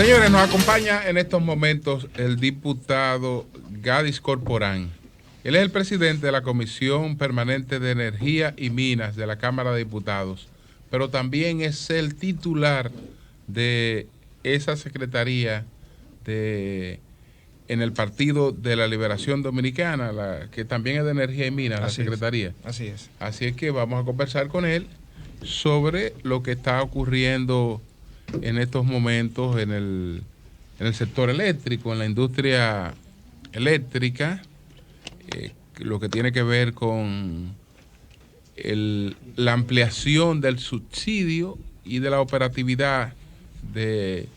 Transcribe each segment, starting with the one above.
Señores, nos acompaña en estos momentos el diputado Gadis Corporán. Él es el presidente de la Comisión Permanente de Energía y Minas de la Cámara de Diputados, pero también es el titular de esa secretaría en el Partido de la Liberación Dominicana, que también es de Energía y Minas, la secretaría. Así es. Así es que vamos a conversar con él sobre lo que está ocurriendo en estos momentos en el sector eléctrico, en la industria eléctrica, lo que tiene que ver con la ampliación del subsidio y de la operatividad de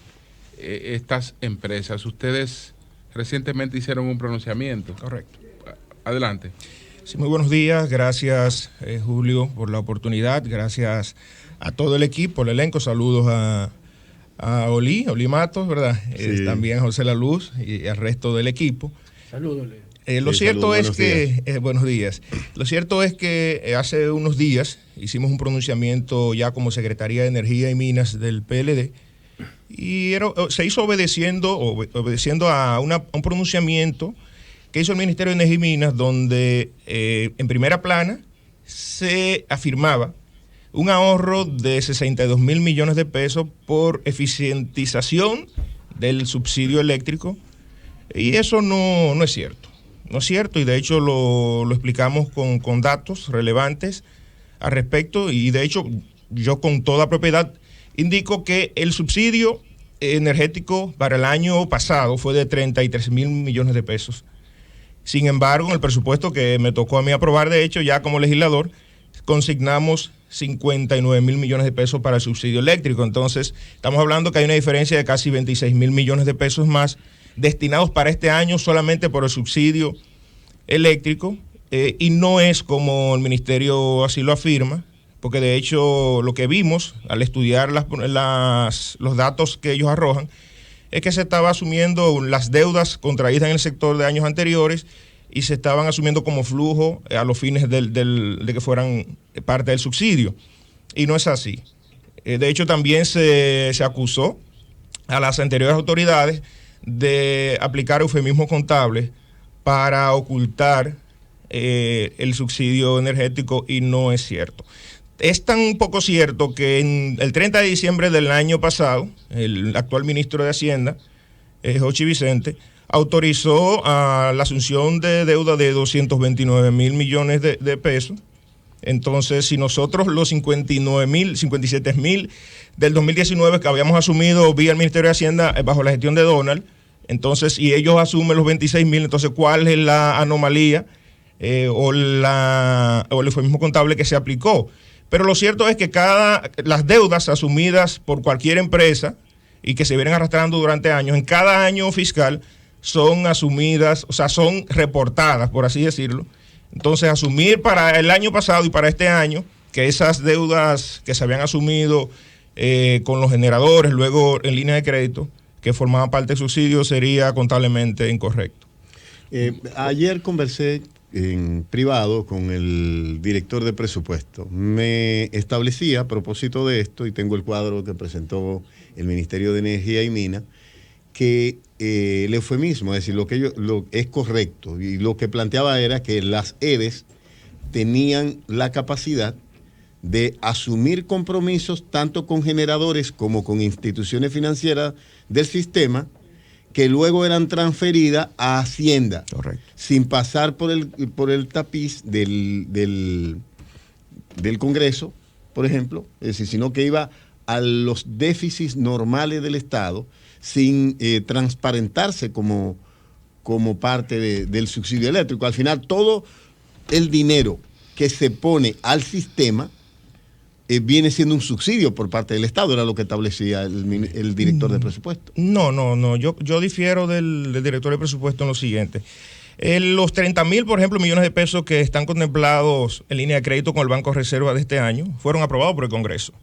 estas empresas. Ustedes recientemente hicieron un pronunciamiento. Correcto. Adelante. Sí, muy buenos días. Gracias, Julio, por la oportunidad. Gracias a todo el equipo, el elenco. Saludos a Oli Matos, ¿verdad? Sí. También a José La Luz y al resto del equipo. Saludos. Lo cierto es que, buenos días. Lo cierto es que hace unos días hicimos un pronunciamiento ya como Secretaría de Energía y Minas del PLD y se hizo obedeciendo a un pronunciamiento que hizo el Ministerio de Energía y Minas, donde en primera plana se afirmaba un ahorro de 62 mil millones de pesos por eficientización del subsidio eléctrico, y eso no es cierto. No es cierto, y de hecho lo explicamos con datos relevantes al respecto, y de hecho yo con toda propiedad indico que el subsidio energético para el año pasado fue de 33 mil millones de pesos. Sin embargo, en el presupuesto que me tocó a mí aprobar, de hecho, ya como legislador, consignamos 59 mil millones de pesos para el subsidio eléctrico. Entonces, estamos hablando que hay una diferencia de casi 26 mil millones de pesos más destinados para este año solamente por el subsidio eléctrico, y no es como el ministerio así lo afirma, porque de hecho lo que vimos al estudiar los datos que ellos arrojan es que se estaba asumiendo las deudas contraídas en el sector de años anteriores y se estaban asumiendo como flujo a los fines de que fueran parte del subsidio, y no es así. De hecho, también se acusó a las anteriores autoridades de aplicar eufemismos contables para ocultar el subsidio energético, y no es cierto. Es tan poco cierto que el 30 de diciembre del año pasado, el actual ministro de Hacienda, Jochi Vicente, autorizó a la asunción de deuda de 229 mil millones de pesos. Entonces, si nosotros los 57 mil del 2019 que habíamos asumido vía el Ministerio de Hacienda bajo la gestión de Donald, entonces, y ellos asumen los 26 mil, entonces, ¿cuál es la anomalía o el eufemismo contable que se aplicó? Pero lo cierto es que las deudas asumidas por cualquier empresa y que se vienen arrastrando durante años, en cada año fiscal son asumidas, o sea, son reportadas, por así decirlo. Entonces, asumir para el año pasado y para este año que esas deudas que se habían asumido con los generadores, luego en línea de crédito, que formaban parte del subsidio, sería contablemente incorrecto. Ayer conversé en privado con el director de presupuesto. Me establecía a propósito de esto, y tengo el cuadro que presentó el Ministerio de Energía y Minas, que el eufemismo, es decir, lo es correcto, y lo que planteaba era que las EDES tenían la capacidad de asumir compromisos tanto con generadores como con instituciones financieras del sistema, que luego eran transferidas a Hacienda. Correcto. Sin pasar por el tapiz del Congreso, por ejemplo, es decir, sino que iba a los déficits normales del Estado sin transparentarse como parte del subsidio eléctrico. Al final, todo el dinero que se pone al sistema viene siendo un subsidio por parte del Estado, era lo que establecía el director de presupuesto. No, yo difiero del director de presupuesto en lo siguiente. Los 30 mil, por ejemplo, millones de pesos que están contemplados en línea de crédito con el Banco de Reserva de este año fueron aprobados por el Congreso.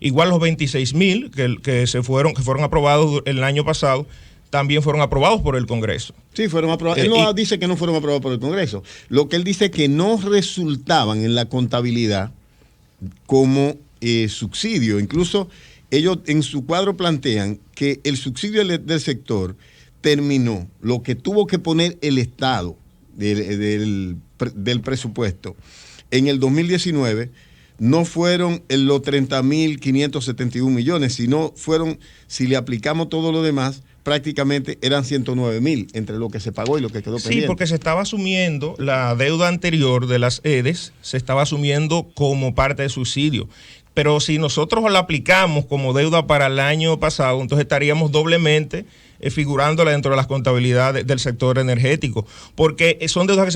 Igual los 26 mil que fueron aprobados el año pasado también fueron aprobados por el Congreso. Sí, fueron aprobados. Él no dice que no fueron aprobados por el Congreso. Lo que él dice es que no resultaban en la contabilidad como subsidio. Incluso ellos en su cuadro plantean que el subsidio del sector terminó, lo que tuvo que poner el Estado del presupuesto en el 2019 no fueron los 30.571 millones, sino fueron, si le aplicamos todo lo demás, prácticamente eran 109.000 entre lo que se pagó y lo que quedó pendiente. Sí, porque se estaba asumiendo la deuda anterior de las EDES, se estaba asumiendo como parte de subsidio. Pero si nosotros la aplicamos como deuda para el año pasado, entonces estaríamos doblemente figurándola dentro de las contabilidades del sector energético, porque son deudas que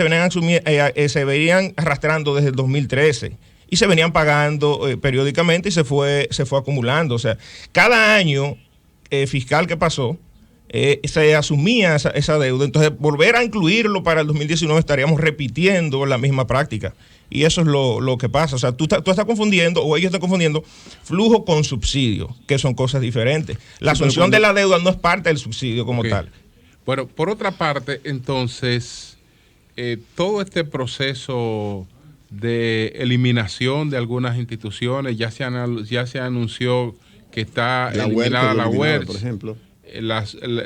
se venían arrastrando desde el 2013 y se venían pagando periódicamente y se fue acumulando. O sea, cada año fiscal que pasó, se asumía esa deuda, entonces volver a incluirlo para el 2019 estaríamos repitiendo la misma práctica. Y eso es lo que pasa. O sea, tú estás confundiendo, o ellos están confundiendo, flujo con subsidio, que son cosas diferentes. La asunción de la deuda no es parte del subsidio como tal. Bueno, por otra parte, entonces, todo este proceso de eliminación de algunas instituciones, ya se anunció que está eliminada la UERS, por ejemplo.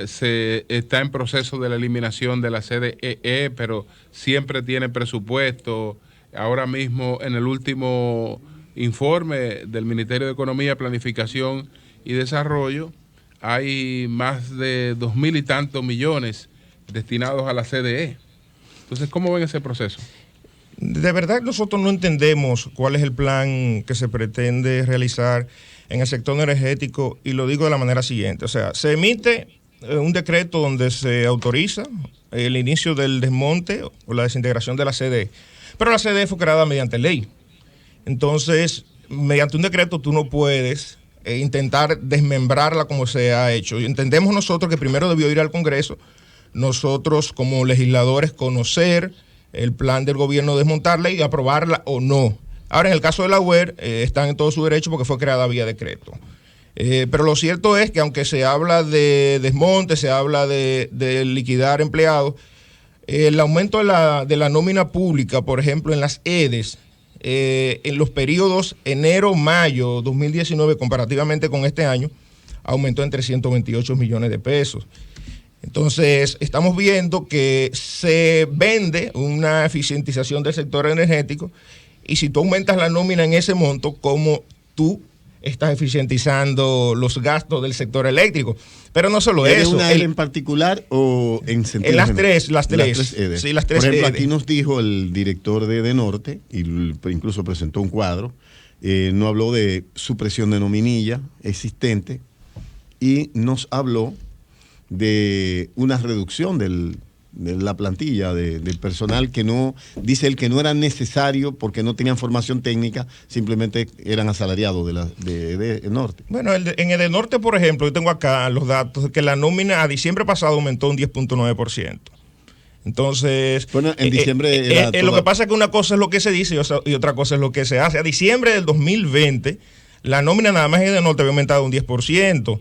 Se está en proceso de la eliminación de la CDEE, pero siempre tiene presupuesto. Ahora mismo, en el último informe del Ministerio de Economía, Planificación y Desarrollo, hay más de 2.000 y tantos millones destinados a la CDE. Entonces, ¿cómo ven ese proceso? De verdad, nosotros no entendemos cuál es el plan que se pretende realizar en el sector energético, y lo digo de la manera siguiente. O sea, se emite un decreto donde se autoriza el inicio del desmonte o la desintegración de la CDE. Pero la CDE fue creada mediante ley. Entonces, mediante un decreto tú no puedes intentar desmembrarla como se ha hecho. Y entendemos nosotros que primero debió ir al Congreso, nosotros como legisladores conocer el plan del gobierno, desmontarla y aprobarla o no. Ahora, en el caso de la UER, están en todo su derecho porque fue creada vía decreto. Pero lo cierto es que aunque se habla de desmonte, se habla de liquidar empleados, el aumento de la nómina pública, por ejemplo, en las EDES, en los periodos enero-mayo 2019, comparativamente con este año, aumentó en 328 millones de pesos. Entonces, estamos viendo que se vende una eficientización del sector energético, y si tú aumentas la nómina en ese monto, ¿cómo tú estás eficientizando los gastos del sector eléctrico? Pero no solo eso. ¿Una en particular o en sentido las tres. Las tres Sí, las tres. Por ejemplo, aquí nos dijo el director de EDENORTE, y incluso presentó un cuadro, no habló de supresión de nominilla existente y nos habló de una reducción de la plantilla del personal, que no, dice él, que no era necesario porque no tenían formación técnica, simplemente eran asalariados de EDENORTE. Bueno, en EDENORTE, por ejemplo, yo tengo acá los datos, que la nómina a diciembre pasado aumentó un 10.9%. Entonces, bueno, en diciembre lo que pasa es que una cosa es lo que se dice y otra cosa es lo que se hace. A diciembre del 2020, la nómina nada más en EDENORTE había aumentado un 10%.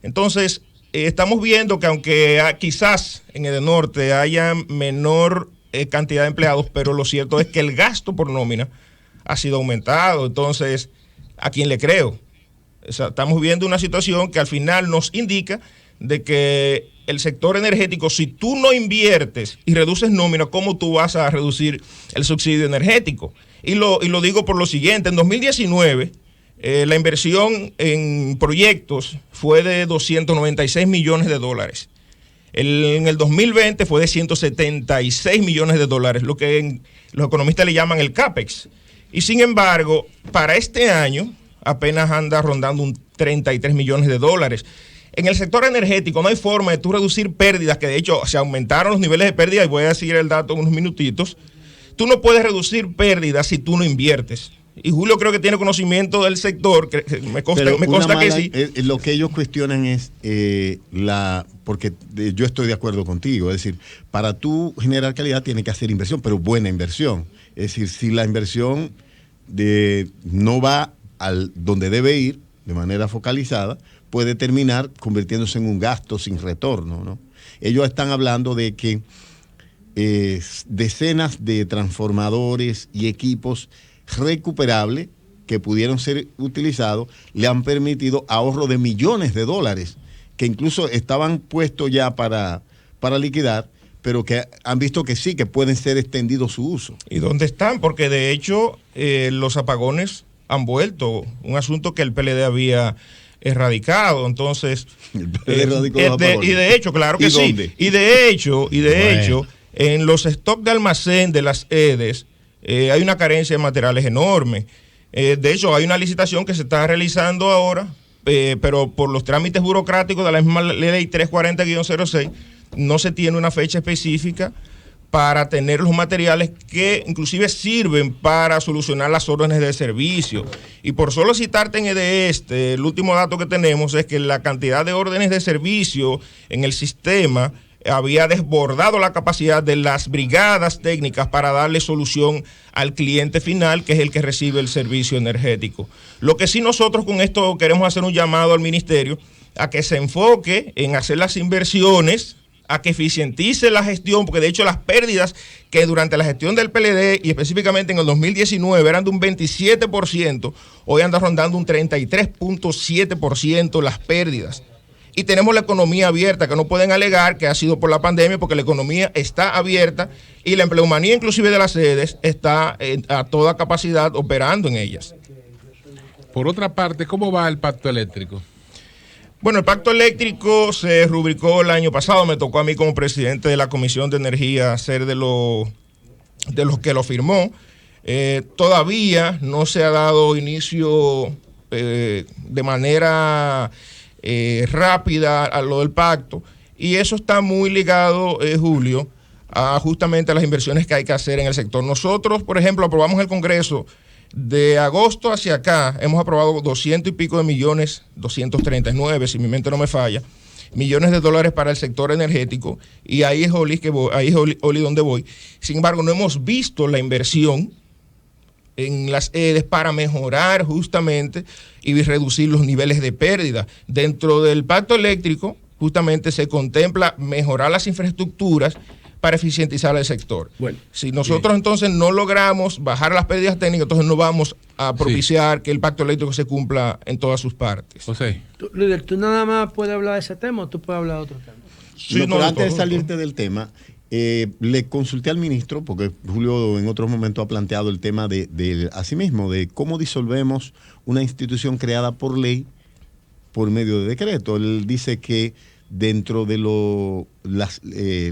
Entonces, estamos viendo que aunque quizás en EDENORTE haya menor cantidad de empleados, pero lo cierto es que el gasto por nómina ha sido aumentado. Entonces, ¿a quién le creo? O sea, estamos viendo una situación que al final nos indica de que el sector energético, si tú no inviertes y reduces nómina, ¿cómo tú vas a reducir el subsidio energético? Y lo digo por lo siguiente: en 2019... la inversión en proyectos fue de 296 millones de dólares. En el 2020 fue de 176 millones de dólares, lo que los economistas le llaman el CAPEX. Y sin embargo, para este año apenas anda rondando un 33 millones de dólares. En el sector energético no hay forma de tú reducir pérdidas, que de hecho se aumentaron los niveles de pérdida, y voy a decir el dato en unos minutitos. Tú no puedes reducir pérdidas si tú no inviertes. Y Julio creo que tiene conocimiento del sector, que me consta que sí. Lo que ellos cuestionan es porque yo estoy de acuerdo contigo, es decir, para tú generar calidad tienes que hacer inversión, pero buena inversión. Es decir, si la inversión no va donde debe ir, de manera focalizada, puede terminar convirtiéndose en un gasto sin retorno, ¿no? Ellos están hablando de que decenas de transformadores y equipos recuperables que pudieron ser utilizados le han permitido ahorro de millones de dólares, que incluso estaban puestos ya para liquidar, pero que han visto que sí, que pueden ser extendidos su uso. ¿Y dónde están? Porque de hecho los apagones han vuelto, un asunto que el PLD había erradicado. Entonces, el PLD erradicó los apagones. Y de hecho, claro que ¿Y sí. dónde? Y de hecho, en los stocks de almacén de las EDES hay una carencia de materiales enorme. De hecho, hay una licitación que se está realizando ahora, pero por los trámites burocráticos de la misma ley 340-06, no se tiene una fecha específica para tener los materiales que inclusive sirven para solucionar las órdenes de servicio. Y por solo citarte el último dato que tenemos es que la cantidad de órdenes de servicio en el sistema había desbordado la capacidad de las brigadas técnicas para darle solución al cliente final, que es el que recibe el servicio energético. Lo que sí nosotros con esto queremos hacer un llamado al ministerio a que se enfoque en hacer las inversiones, a que eficientice la gestión, porque de hecho las pérdidas que durante la gestión del PLD y específicamente en el 2019 eran de un 27%, hoy andan rondando un 33.7% las pérdidas. Y tenemos la economía abierta, que no pueden alegar que ha sido por la pandemia, porque la economía está abierta y la empleomanía inclusive de las sedes está a toda capacidad operando en ellas. Por otra parte, ¿cómo va el pacto eléctrico? Bueno, el pacto eléctrico se rubricó el año pasado, me tocó a mí como presidente de la Comisión de Energía ser de los que lo firmó. Todavía no se ha dado inicio de manera rápida a lo del pacto, y eso está muy ligado, Julio, a justamente a las inversiones que hay que hacer en el sector. Nosotros, por ejemplo, aprobamos en el Congreso, de agosto hacia acá, hemos aprobado 200 y pico de millones, 239, si mi mente no me falla, millones de dólares para el sector energético, y ahí es Oli donde voy. Sin embargo, no hemos visto la inversión en las EDES para mejorar justamente y reducir los niveles de pérdida. Dentro del pacto eléctrico, justamente se contempla mejorar las infraestructuras para eficientizar el sector. Bueno, si nosotros entonces no logramos bajar las pérdidas técnicas, entonces no vamos a propiciar que el pacto eléctrico se cumpla en todas sus partes. José. Líder, ¿tú nada más puedes hablar de ese tema o tú puedes hablar de otro tema? Sí, pero antes de salirte del tema, le consulté al ministro, porque Julio en otros momentos ha planteado el tema de asimismo, de cómo disolvemos una institución creada por ley por medio de decreto. Él dice que dentro de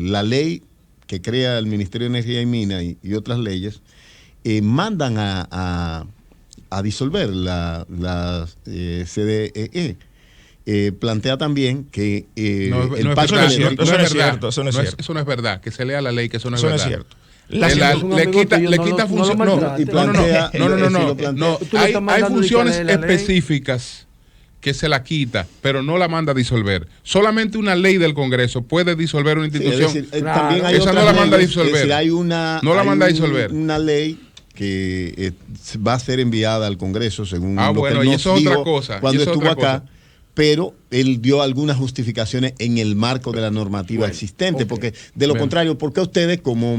la ley que crea el Ministerio de Energía y Minas y otras leyes, mandan a disolver la CDEE. Plantea también que el pacto eléctrico... Eso no es verdad, que se lea la ley, que eso no es verdad. Es cierto. Le quita funciones. No, hay funciones específicas que se la quita, pero no la manda a disolver. Solamente una ley del Congreso puede disolver una institución. Sí, es decir, también hay esa no la manda a disolver. Es decir, hay una, no la manda a disolver. Una ley que va a ser enviada al Congreso, según lo bueno, que y nos eso es dijo otra cosa. cuando estuvo acá. Pero él dio algunas justificaciones en el marco de la normativa existente, porque de lo contrario, ¿por qué ustedes como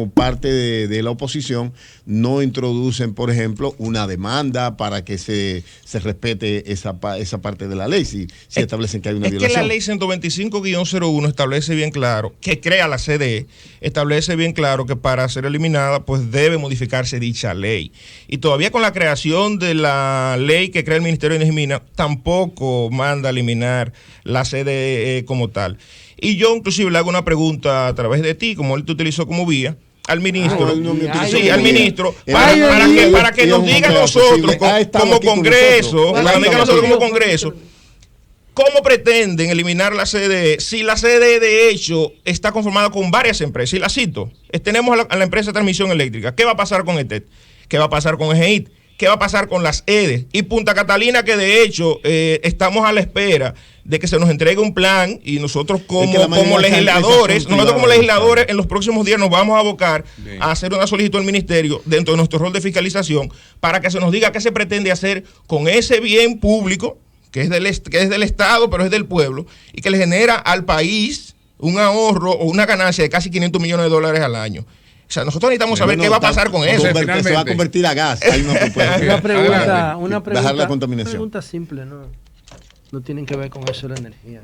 parte de la oposición no introducen, por ejemplo, una demanda para que se respete esa parte de la ley, si establecen que hay una violación? Es que la ley 125-01 establece bien claro, que crea la CDE, establece bien claro que para ser eliminada, pues debe modificarse dicha ley. Y todavía con la creación de la ley que crea el Ministerio de Energía y Minas, tampoco manda a eliminar la CDE como tal. Y yo inclusive le hago una pregunta a través de ti, como él te utilizó como vía, al ministro, al ministro, para que nos diga nosotros como Congreso, ¿cómo pretenden eliminar la CDE si la CDE de hecho está conformada con varias empresas? Y la cito, tenemos a la empresa de transmisión eléctrica. ¿Qué va a pasar con ETED? ¿Qué va a pasar con EGEIT? ¿Qué va a pasar con las EDES? Y Punta Catalina, que de hecho estamos a la espera de que se nos entregue un plan, y nosotros como legisladores en los próximos días nos vamos a abocar a hacer una solicitud al ministerio dentro de nuestro rol de fiscalización para que se nos diga qué se pretende hacer con ese bien público que es del Estado, pero es del pueblo, y que le genera al país un ahorro o una ganancia de casi $500 millones al año. sea, nosotros necesitamos saber qué va a pasar con eso. Se va a convertir a gas. Hay una pregunta, bajar la contaminación. Una pregunta simple, no tienen que ver con eso de la energía.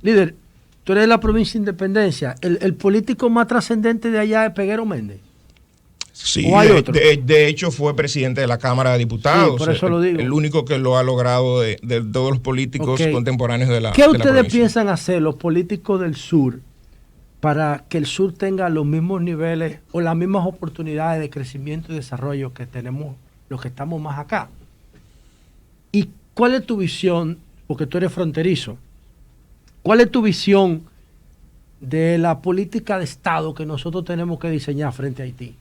Líder, tú eres de la provincia de Independencia. ¿El político más trascendente de allá es Peguero Méndez? Sí, ¿O hay otro? de hecho fue presidente de la Cámara de Diputados. Sí, por eso lo digo. El único que lo ha logrado de todos los políticos contemporáneos de la ¿Qué de la ustedes provincia. piensan hacer los políticos del sur para que el sur tenga los mismos niveles o las mismas oportunidades de crecimiento y desarrollo que tenemos los que estamos más acá? ¿Y cuál es tu visión, porque tú eres fronterizo, cuál es tu visión de la política de Estado que nosotros tenemos que diseñar frente a Haití?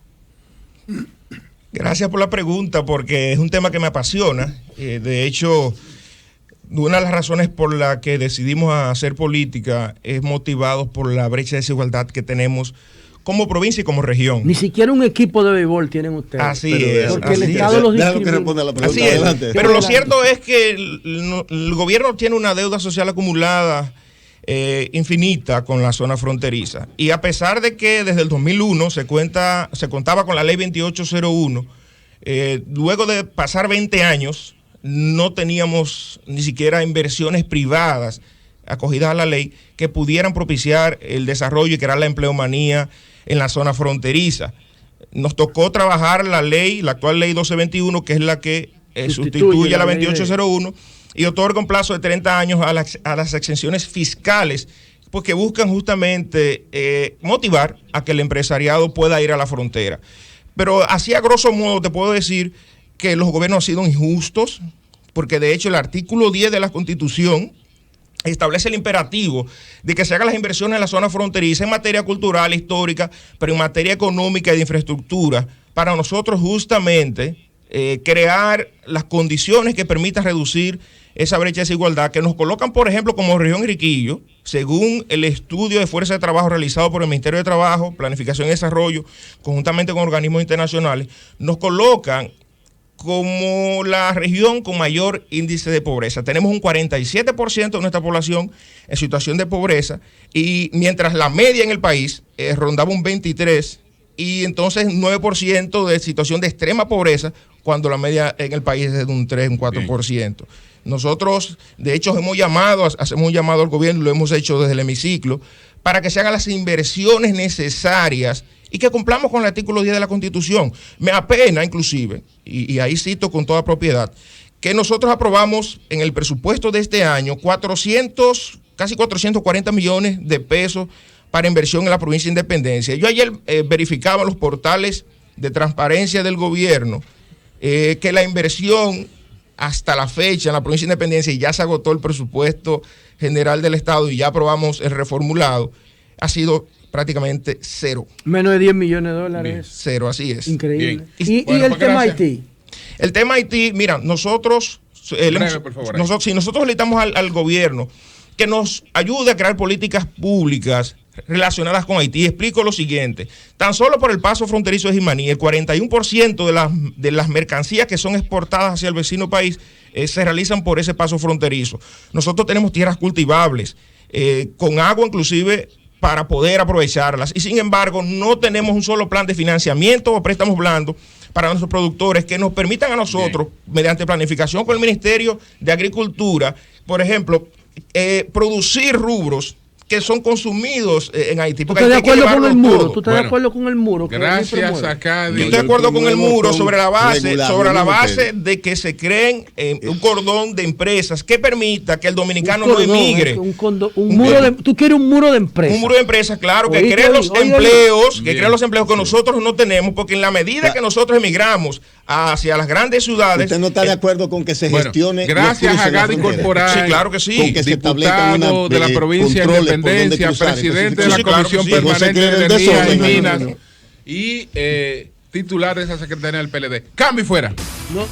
Gracias por la pregunta, porque es un tema que me apasiona. De hecho, una de las razones por la que decidimos hacer política es motivados por la brecha de desigualdad que tenemos como provincia y como región. Ni siquiera un equipo de béisbol tienen ustedes. Así es. Porque así el es. Estado los Déjalo que discrimina. responda la pregunta. Así es. Adelante. Pero lo cierto es que el gobierno tiene una deuda social acumulada infinita con la zona fronteriza. Y a pesar de que desde el 2001 se contaba con la ley 2801, luego de pasar 20 años no teníamos ni siquiera inversiones privadas acogidas a la ley que pudieran propiciar el desarrollo y crear la empleomanía en la zona fronteriza. Nos tocó trabajar la actual ley 1221, que es la que sustituye a la 2801 y otorga un plazo de 30 años a las exenciones fiscales, porque buscan justamente motivar a que el empresariado pueda ir a la frontera. Pero así a grosso modo te puedo decir que los gobiernos han sido injustos, porque de hecho el artículo 10 de la Constitución establece el imperativo de que se hagan las inversiones en la zona fronteriza en materia cultural, histórica, pero en materia económica y de infraestructura, para nosotros justamente crear las condiciones que permitan reducir esa brecha de desigualdad, que nos colocan, por ejemplo, como región Enriquillo, según el estudio de fuerza de trabajo realizado por el Ministerio de Trabajo, Planificación y Desarrollo, conjuntamente con organismos internacionales, nos colocan como la región con mayor índice de pobreza. Tenemos un 47% de nuestra población en situación de pobreza, y mientras la media en el país rondaba un 23%, y entonces 9% de situación de extrema pobreza, cuando la media en el país es de un 3, un 4%. Nosotros, de hecho, hacemos un llamado al gobierno, lo hemos hecho desde el hemiciclo, para que se hagan las inversiones necesarias y que cumplamos con el artículo 10 de la Constitución. Me apena, inclusive, y ahí cito con toda propiedad, que nosotros aprobamos en el presupuesto de este año casi 440 millones de pesos para inversión en la provincia de Independencia. Yo ayer verificaba los portales de transparencia del gobierno que la inversión hasta la fecha en la provincia de Independencia, y ya se agotó el presupuesto general del Estado y ya aprobamos el reformulado, ha sido prácticamente cero. Menos de 10 millones de dólares. Bien, cero, así es. Increíble. Bien. ¿Y el tema Haití? El tema Haití, mira, nosotros solicitamos al gobierno que nos ayude a crear políticas públicas relacionadas con Haití. Explico lo siguiente: tan solo por el paso fronterizo de Jimaní, el 41% de las mercancías que son exportadas hacia el vecino país se realizan por ese paso fronterizo. Nosotros tenemos tierras cultivables, con agua inclusive para poder aprovecharlas, y sin embargo no tenemos un solo plan de financiamiento o préstamos blandos para nuestros productores que nos permitan a nosotros, mediante planificación con el Ministerio de Agricultura, por ejemplo, producir rubros que son consumidos en Haití. ¿Tú estás de acuerdo con el muro? ¿Tú estás de acuerdo con el muro? Gracias a Cádiz. Yo estoy de acuerdo con el muro sobre la base de que se creen un cordón de empresas que permita que el dominicano no emigre. Tú quieres un muro de empresas. Un muro de empresas, claro, que cree los empleos, que nosotros no tenemos, porque en la medida que nosotros emigramos hacia las grandes ciudades. ¿Usted no está de acuerdo con que se gestione? Gracias a Gadi Corporal. Sí, claro que sí. Con que se establezca diputado de la provincia de Independencia, presidente de la Comisión Permanente de Energía y Minas y titular de esa secretaría del PLD. Cambio y fuera. No.